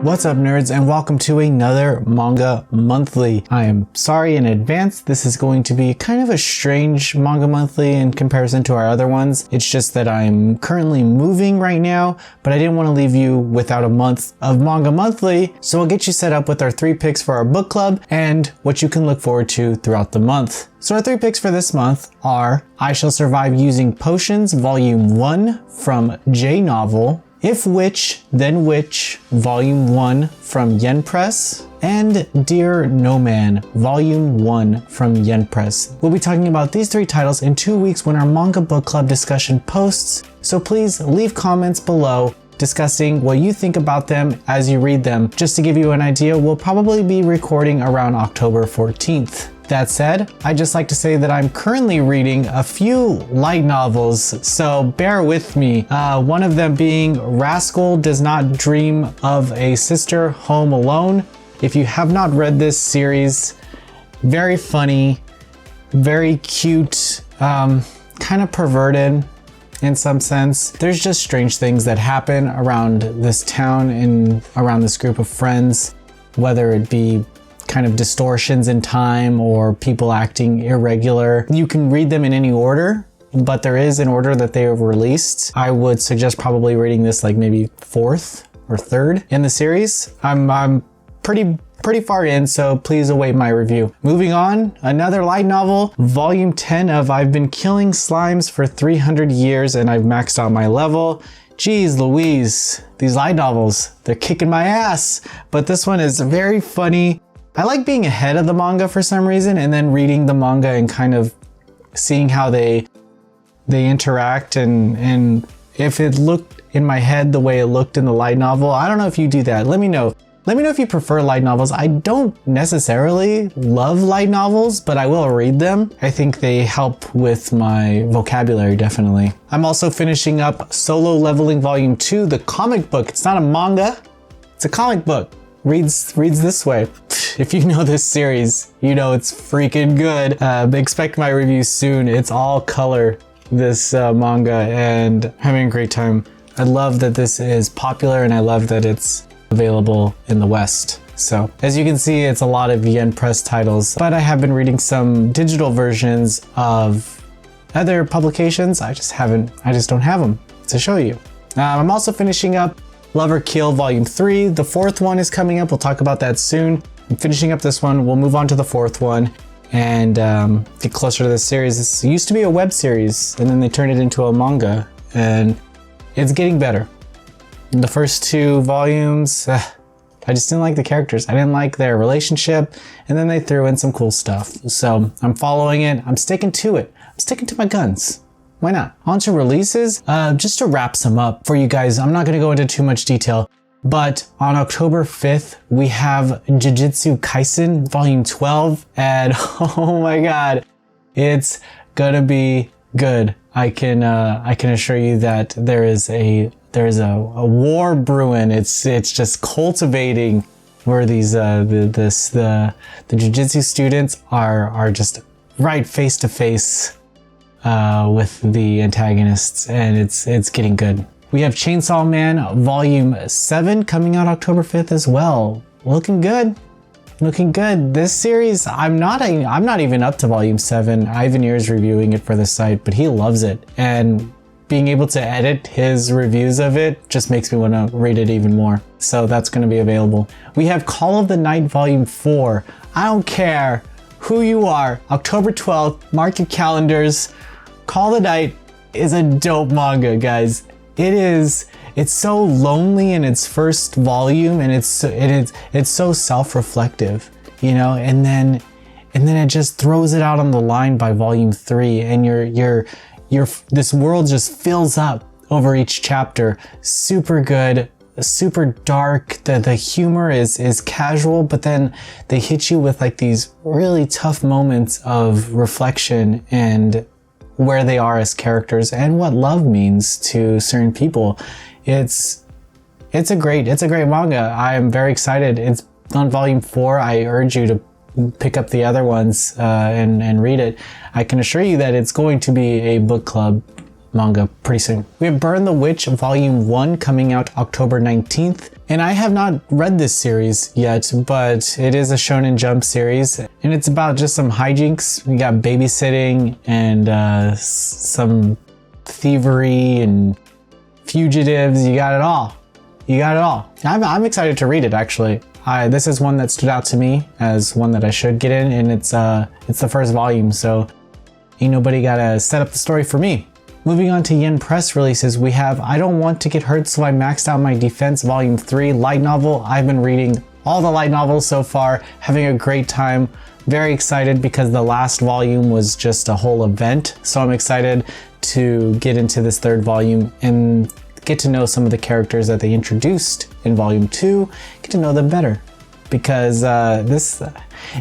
What's up, nerds, and welcome to another Manga Monthly. I am sorry in advance, this is going to be kind of a strange Manga Monthly in comparison to our other ones. It's just that I'm currently moving right now, but I didn't want to leave you without a month of Manga Monthly, so I'll get you set up with our 3 picks for our book club and what you can look forward to throughout the month. So our 3 picks for this month are I Shall Survive Using Potions, Volume 1 from J Novel, If Witch, Then Witch, Volume 1 from Yen Press, and Dear No Man, Volume 1 from Yen Press. We'll be talking about these 3 titles in 2 weeks when our manga book club discussion posts, so please leave comments below discussing what you think about them as you read them. Just to give you an idea, we'll probably be recording around October 14th. That said, I'd just like to say that I'm currently reading a few light novels, so bear with me. One of them being Rascal Does Not Dream of a Sister Home Alone. If you have not read this series, very funny, very cute, kind of perverted in some sense. There's just strange things that happen around this town and around this group of friends, whether it be kind of distortions in time or people acting irregular. You can read them in any order, but there is an order that they have released. I would suggest probably reading this like maybe 4th or 3rd in the series. I'm pretty far in, so please await my review. Moving on, another light novel, volume 10 of I've Been Killing Slimes for 300 Years and I've maxed out my level. Geez Louise, these light novels, they're kicking my ass. But this one is very funny. I like being ahead of the manga for some reason and then reading the manga and kind of seeing how they interact and if it looked in my head the way it looked in the light novel. I don't know if you do that. Let me know. Let me know if you prefer light novels. I don't necessarily love light novels, but I will read them. I think they help with my vocabulary, definitely. I'm also finishing up Solo Leveling Volume 2, the comic book. It's not a manga, it's a comic book. Reads this way. If you know this series, you know it's freaking good. Expect my review soon. It's all color, this manga, and having a great time. I love that this is popular and I love that it's available in the West. So as you can see, it's a lot of Yen Press titles, but I have been reading some digital versions of other publications. I just don't have them to show you. I'm also finishing up Love or Kill Volume 3. The 4th one is coming up. We'll talk about that soon. I'm finishing up this one. We'll move on to the 4th one and get closer to this series. This used to be a web series and then they turned it into a manga and it's getting better. In the first 2 volumes, I just didn't like the characters. I didn't like their relationship, and then they threw in some cool stuff. So I'm following it. I'm sticking to it. I'm sticking to my guns. Why not? On to releases. Just to wrap some up for you guys, I'm not going to go into too much detail, but on October 5th, we have Jujutsu Kaisen Volume 12, and oh my god, it's gonna be good. I can assure you that there is a war brewing. It's just cultivating where these the Jujutsu students are just right face to face with the antagonists, and it's getting good. We have Chainsaw Man Volume 7 coming out October 5th as well. Looking good. Looking good. This series, I'm not even up to Volume 7. Ivan is reviewing it for the site, but he loves it. And being able to edit his reviews of it just makes me want to read it even more. So that's going to be available. We have Call of the Night Volume 4. I don't care who you are. October 12th, mark your calendars. Call of the Night is a dope manga, guys. It's so lonely in its first volume, and it's so self-reflective, you know, and then it just throws it out on the line by volume 3, and this world just fills up over each chapter. Super good, super dark. The humor is casual, but then they hit you with like these really tough moments of reflection and where they are as characters and what love means to certain people. It's a great manga. I am very excited. It's on volume 4. I urge you to pick up the other ones and read it. I can assure you that it's going to be a book club manga pretty soon. We have Burn the Witch Volume 1 coming out October 19th. And I have not read this series yet, but it is a Shonen Jump series. And it's about just some hijinks. We got babysitting and some thievery and fugitives. You got it all. You got it all. I'm excited to read it, actually. This is one that stood out to me as one that I should get in, and it's the first volume, so ain't nobody gotta set up the story for me. Moving on to Yen Press releases, we have I Don't Want to Get Hurt So I Maxed Out My Defense Volume 3 light novel. I've been reading all the light novels so far, having a great time. Very excited because the last volume was just a whole event, so I'm excited to get into this third volume and get to know some of the characters that they introduced in Volume 2, get to know them better. Because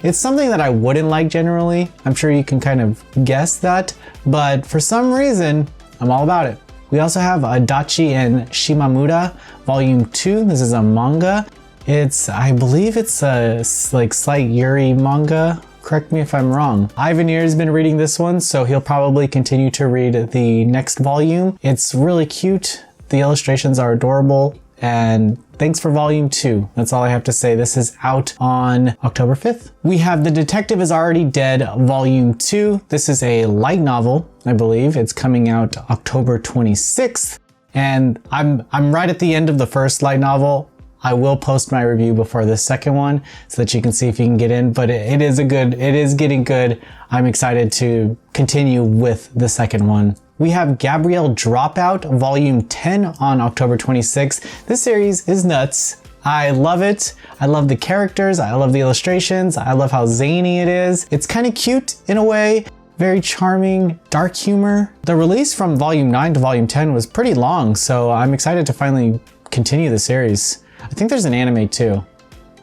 it's something that I wouldn't like generally. I'm sure you can kind of guess that, but for some reason, I'm all about it. We also have Adachi and Shimamura Volume 2. This is a manga. I believe it's a like slight Yuri manga. Correct me if I'm wrong. Ivan has been reading this one, so he'll probably continue to read the next volume. It's really cute. The illustrations are adorable. And thanks for Volume 2. That's all I have to say. This is out on October 5th. We have The Detective Is Already Dead Volume 2. This is a light novel, I believe. It's coming out October 26th. And I'm right at the end of the first light novel. I will post my review before the second one so that you can see if you can get in, but it is getting good. I'm excited to continue with the second one. We have Gabrielle Dropout Volume 10 on October 26th. This series is nuts. I love it. I love the characters. I love the illustrations. I love how zany it is. It's kind of cute in a way. Very charming, dark humor. The release from Volume 9 to Volume 10 was pretty long, so I'm excited to finally continue the series. I think there's an anime too.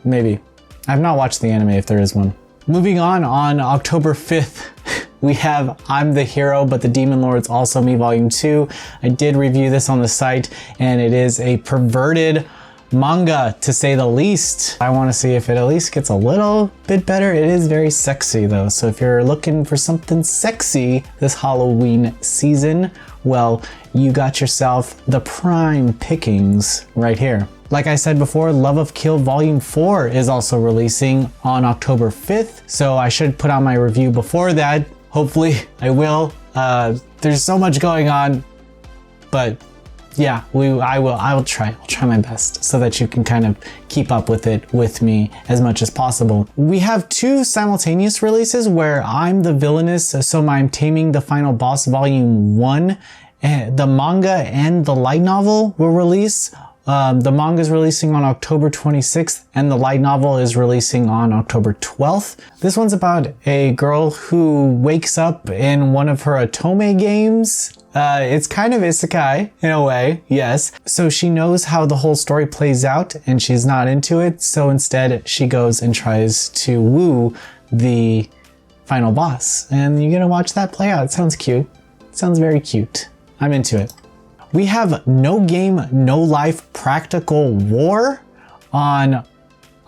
Maybe. I have not watched the anime if there is one. Moving on October 5th, we have I'm the Hero, but the Demon Lord's Also Me Volume 2. I did review this on the site, and it is a perverted manga, to say the least. I want to see if it at least gets a little bit better. It is very sexy though, so if you're looking for something sexy this Halloween season, well, you got yourself the prime pickings right here. Like I said before, Love of Kill Volume 4 is also releasing on October 5th, so I should put out my review before that. Hopefully I will. There's so much going on, but yeah, I will try. I'll try my best so that you can kind of keep up with it with me as much as possible. We have two simultaneous releases where I'm the Villainess, so I'm Taming the Final Boss Volume 1. The manga and the light novel will release. The manga is releasing on October 26th and the light novel is releasing on October 12th. This one's about a girl who wakes up in one of her Otome games. It's kind of isekai in a way, yes. So she knows how the whole story plays out and she's not into it. So instead she goes and tries to woo the final boss. And you're gonna watch that play out. It sounds cute. It sounds very cute. I'm into it. We have No Game, No Life Practical War on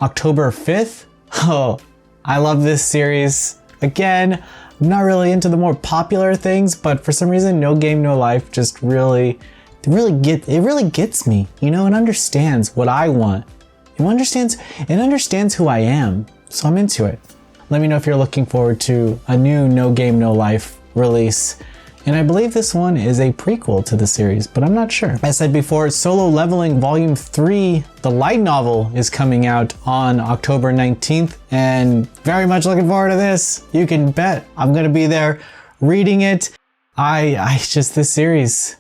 October 5th. Oh, I love this series. Again, I'm not really into the more popular things, but for some reason, No Game, No Life just really gets me. You know, it understands what I want. It understands who I am. So I'm into it. Let me know if you're looking forward to a new No Game, No Life release. And I believe this one is a prequel to the series, but I'm not sure. As I said before, Solo Leveling Volume 3, the light novel, is coming out on October 19th, and very much looking forward to this. You can bet I'm gonna be there reading it. This series,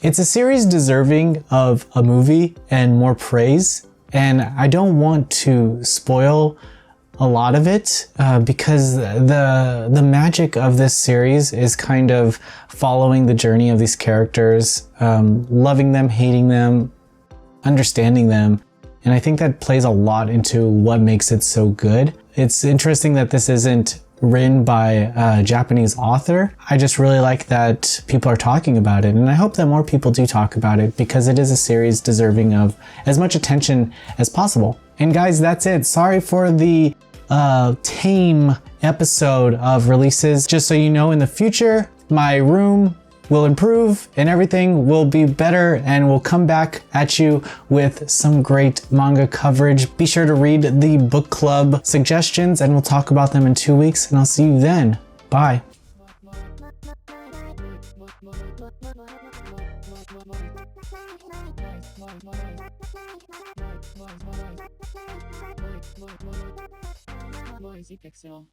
it's a series deserving of a movie and more praise, and I don't want to spoil a lot of it because the magic of this series is kind of following the journey of these characters, loving them, hating them, understanding them. And I think that plays a lot into what makes it so good. It's interesting that this isn't written by a Japanese author. I just really like that people are talking about it, and I hope that more people do talk about it because it is a series deserving of as much attention as possible. And guys, that's it. Sorry for the tame episode of releases. Just so you know, in the future, my room will improve and everything will be better, and we'll come back at you with some great manga coverage. Be sure to read the book club suggestions and we'll talk about them in 2 weeks, and I'll see you then. Bye. VIZ Pixel.